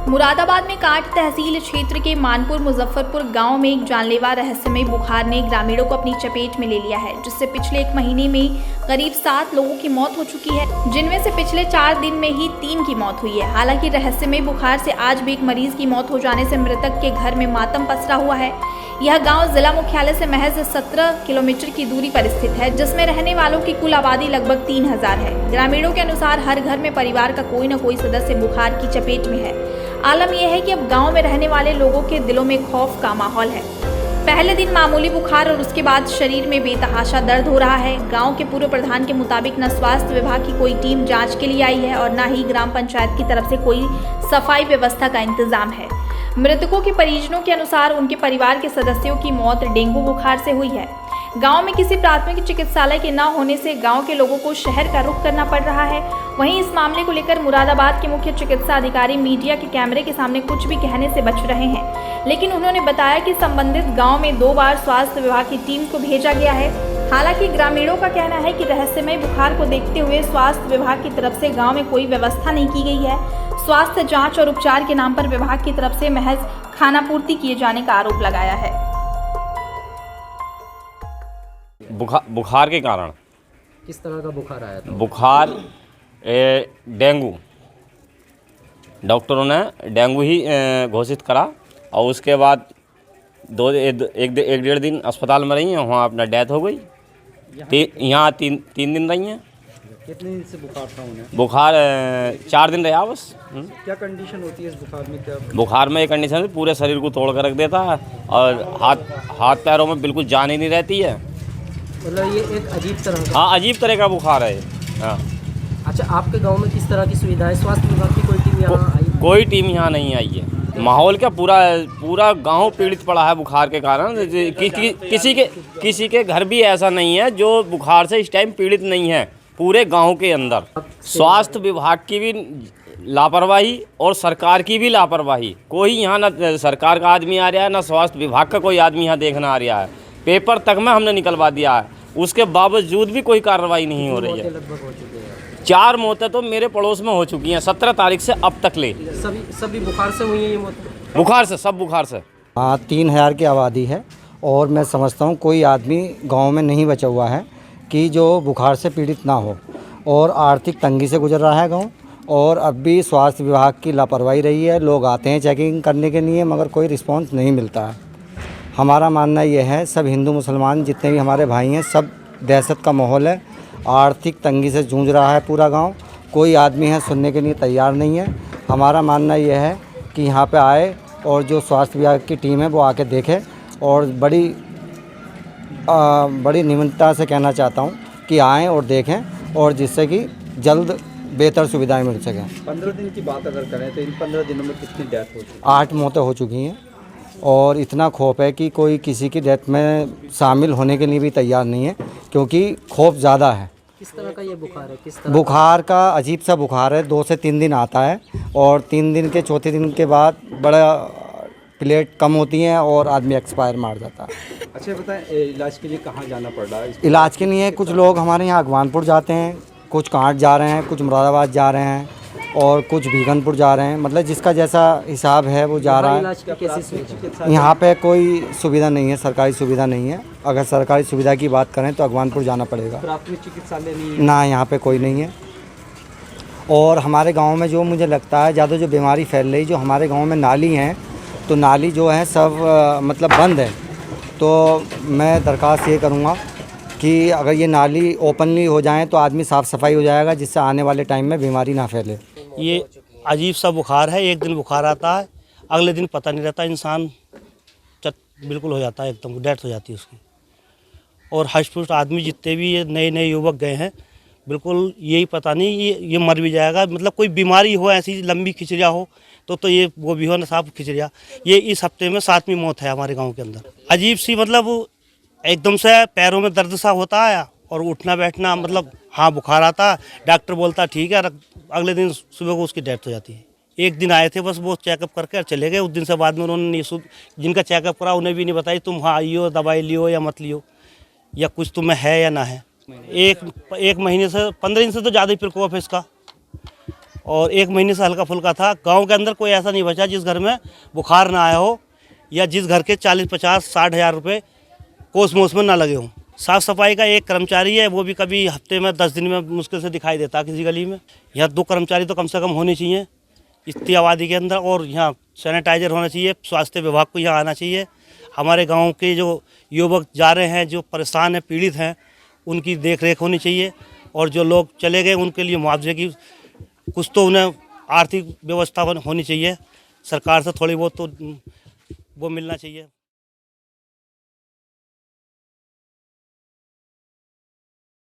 मुरादाबाद में कांठ तहसील क्षेत्र के मानपुर मुजफ्फरपुर गांव में एक जानलेवा रहस्यमय बुखार ने ग्रामीणों को अपनी चपेट में ले लिया है, जिससे पिछले एक महीने में करीब 7 लोगों की मौत हो चुकी है, जिनमें से पिछले 4 दिन में ही 3 की मौत हुई है। हालांकि रहस्यमय बुखार से आज भी एक मरीज की मौत हो जाने से मृतक के घर में मातम पसरा हुआ है। यह गांव जिला मुख्यालय से महज 17 किलोमीटर की दूरी पर स्थित है, जिसमें रहने वालों की कुल आबादी लगभग 3000 है। ग्रामीणों के अनुसार हर घर में परिवार का कोई न कोई सदस्य बुखार की चपेट में है। आलम यह है कि अब गांव में रहने वाले लोगों के दिलों में खौफ का माहौल है। पहले दिन मामूली बुखार और उसके बाद शरीर में बेतहाशा दर्द हो रहा है। गांव के पूर्व प्रधान के मुताबिक न स्वास्थ्य विभाग की कोई टीम जांच के लिए आई है और न ही ग्राम पंचायत की तरफ से कोई सफाई व्यवस्था का इंतजाम है। मृतकों के परिजनों के अनुसार उनके परिवार के सदस्यों की मौत डेंगू बुखार से हुई है। गांव में किसी प्राथमिक चिकित्सालय के न होने से गांव के लोगों को शहर का रुख करना पड़ रहा है। वहीं इस मामले को लेकर मुरादाबाद के मुख्य चिकित्सा अधिकारी मीडिया के कैमरे के सामने कुछ भी कहने से बच रहे हैं, लेकिन उन्होंने बताया कि संबंधित गांव में 2 बार स्वास्थ्य विभाग की टीम को भेजा गया है। हालांकि ग्रामीणों का कहना है कि रहस्यमय बुखार को देखते हुए स्वास्थ्य विभाग की तरफ से गाँव में कोई व्यवस्था नहीं की गई है। स्वास्थ्य जाँच और उपचार के नाम पर विभाग की तरफ से महज खानापूर्ति किए जाने का आरोप लगाया है। बुखार के कारण किस तरह का बुखार आया था? बुखार डेंगू, डॉक्टरों ने डेंगू ही घोषित करा और उसके बाद एक डेढ़ दिन अस्पताल में रही हैं, वहाँ अपना डेथ हो गई। यहाँ तीन दिन रही हैं। कितने दिन से बुखार था उन्हें? बुखार 4 दिन रहा बस। क्या कंडीशन होती है इस बुखार में? क्या बुखार में एक कंडीशन है, पूरे शरीर को तोड़ कर रख देता है और हाथ पैरों में बिल्कुल जान ही नहीं रहती है। मतलब ये एक अजीब तरह का? हाँ, अजीब तरह का बुखार है। हाँ। अच्छा, आपके गांव में किस तरह की सुविधा है? स्वास्थ्य विभाग की कोई टीम यहाँ आई? कोई टीम यहाँ नहीं आई है। माहौल क्या पूरा गांव पीड़ित पड़ा है बुखार के कारण। किसी के घर भी ऐसा नहीं है जो बुखार से इस टाइम पीड़ित नहीं है पूरे गांव के अंदर। स्वास्थ्य विभाग की भी लापरवाही और सरकार की भी लापरवाही। कोई यहाँ ना सरकार का आदमी आ रहा है, ना स्वास्थ्य विभाग का कोई आदमी यहाँ देखना आ रहा है। पेपर तक में हमने निकलवा दिया है, उसके बावजूद भी कोई कार्रवाई नहीं हो रही है। लगभग हो चुके हैं। 4 मौतें तो मेरे पड़ोस में हो चुकी हैं 17 तारीख से अब तक ले। सभी बुखार से हुई है ये मौत? बुखार से, सब बुखार से। हाँ, 3000 की आबादी है और मैं समझता हूँ कोई आदमी गांव में नहीं बचा हुआ है कि जो बुखार से पीड़ित ना हो। और आर्थिक तंगी से गुजर रहा है गांव और अब भी स्वास्थ्य विभाग की लापरवाही रही है। लोग आते हैं चेकिंग करने के लिए मगर कोई रिस्पांस नहीं मिलता है। हमारा मानना यह है, सब हिंदू मुसलमान जितने भी हमारे भाई हैं, सब दहशत का माहौल है। आर्थिक तंगी से जूझ रहा है पूरा गांव। कोई आदमी है सुनने के लिए तैयार नहीं है। हमारा मानना यह है कि यहाँ पे आए और जो स्वास्थ्य विभाग की टीम है वो आके देखे और बड़ी निम्रता से कहना चाहता हूँ कि आएँ और देखें और जिससे कि जल्द बेहतर सुविधाएं मिल सकें। 15 दिन की बात अगर करें तो इन 15 दिनों में कितनी डेथ हो चुकी है? 8 मौतें हो चुकी हैं और इतना खौफ है कि कोई किसी की डेथ में शामिल होने के लिए भी तैयार नहीं है, क्योंकि खौफ ज़्यादा है। किस तरह का ये बुखार है? किस तरह? बुखार का अजीब सा बुखार है। 2 से 3 दिन आता है और 3 दिन के चौथे दिन के बाद बड़ा प्लेट कम होती हैं और आदमी एक्सपायर मार जाता है। अच्छा बताएं, इलाज के लिए कहाँ जाना पड़ रहा है? इलाज के लिए कुछ लोग हमारे यहाँ अगवानपुर जाते हैं, कुछ कांठ जा रहे हैं, कुछ मुरादाबाद जा रहे हैं और कुछ भीगनपुर जा रहे हैं। मतलब जिसका जैसा हिसाब है वो जा रहा है। यहाँ पे कोई सुविधा नहीं है, सरकारी सुविधा नहीं है। अगर सरकारी सुविधा की बात करें तो अगवानपुर जाना पड़ेगा। प्राथमिक चिकित्सालय नहीं ना, यहाँ पे कोई नहीं है। और हमारे गांव में जो मुझे लगता है ज़्यादा जो बीमारी फैल रही, जो हमारे गांव में नाली हैं, तो नाली जो है सब मतलब बंद है। तो मैं दरख्वास्त ये करूँगा कि अगर ये नाली ओपनली हो जाए तो आदमी साफ़ सफाई हो जाएगा, जिससे आने वाले टाइम में बीमारी ना फैले। ये अजीब सा बुखार है। एक दिन बुखार आता है, अगले दिन पता नहीं रहता, इंसान बिल्कुल हो जाता है, एकदम डेथ हो जाती है उसकी। और हष्ट-पुष्ट आदमी जितने भी ये नए युवक गए हैं, बिल्कुल यही पता नहीं ये मर भी जाएगा। मतलब कोई बीमारी हो ऐसी लंबी खिचड़िया हो तो ये वो भी हो ना, साफ खिचड़िया। ये इस हफ्ते में 7वीं मौत है हमारे गाँव के अंदर। अजीब सी, मतलब एकदम से पैरों में दर्द सा होता है और उठना बैठना, मतलब हाँ बुखार आता, डॉक्टर बोलता ठीक है, अगले दिन सुबह को उसकी डेथ हो जाती है। एक दिन आए थे बस, वो चेकअप करके चले गए। उस दिन से बाद में उन्होंने जिनका चेकअप करा उन्हें भी नहीं बताई तुम हाँ आइयो, दवाई लियो या मत लियो, या कुछ तुम्हें है या ना है। एक महीने से 15 दिन से तो ज़्यादा ही प्रकोप है इसका। और 1 महीने से हल्का फुल्का था। गांव के अंदर कोई ऐसा नहीं बचा जिस घर में बुखार ना आया हो या जिस घर के 40, 50, 60 हज़ार रुपये कोस मोस में ना लगे हों। साफ़ सफाई का एक कर्मचारी है, वो भी कभी हफ्ते में 10 दिन में मुश्किल से दिखाई देता किसी गली में। यहाँ 2 कर्मचारी तो कम से कम होने चाहिए इतनी आबादी के अंदर, और यहाँ सैनिटाइजर होना चाहिए। स्वास्थ्य विभाग को यहाँ आना चाहिए। हमारे गांव के जो युवक जा रहे हैं, जो परेशान हैं, पीड़ित हैं, उनकी देख रेख होनी चाहिए, और जो लोग चले गए उनके लिए मुआवजे की कुछ तो उन्हें आर्थिक व्यवस्था होनी चाहिए। सरकार से थोड़ी बहुत तो वो मिलना चाहिए।